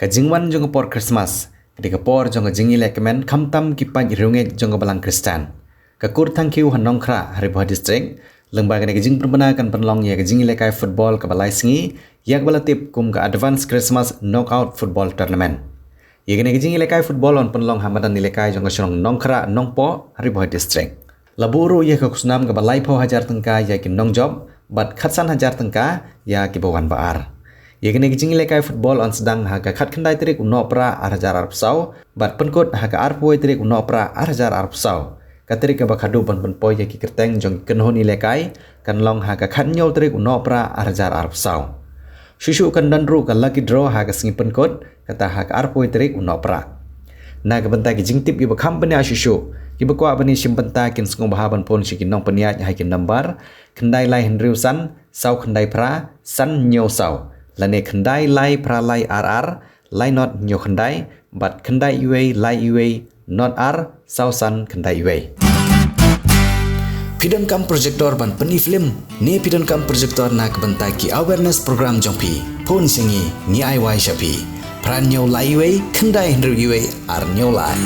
ka jingwan jong por Christmas ketika por jong jingi Lehkmen khamtam ki paj rungek jong balang Kristen ka kur thankiu han nongkhra hari Bhoi district lembaga ne jing perbena kan penlong ya Jingialehkai football ka balai sngi yak balatip kum ka advance Christmas knockout football tournament yegene Jingialehkai football on penlong hamadan nilekai jong Shillong nongkhra Nongpoh hari Bhoi district laburu ya ka kusnam ka balai pho hajar tengka ya ki nongjob bat khatsan hajar tengka ya ki bawan baar yegene Jingialehkai football on sedang ha ka khat khandai trik unopra 1000 arpsau bat penkot ha ka arpoi trik unopra 1000 arpsau katrik ka bakhadu ban poi ya ki kerteng jong kenhoni lekai kan long ha ka khan nyol trik unopra 1000 arpsau shushu kan danru ka lucky draw ha ka sngi penkot kata ha ka arpoi trik unopra na ka benta ki jingtip ki bakham panya shushu ki bakwa bani simbenta kin sngewbha ban phun shi ki nong panya ha ki number khandai lai henriusan sau khandai pra san nyo sau lane khandai lai pra lai rr lai not nyo khandai bat khandai ue lai ue not r sau san khandai ue pidon kam projector ban pani film ne pidon kam projector na kbentai ki awareness program jongpi phun singi ni ai wai shapi pran nyo lai ue khandai henru ue ar nyo lai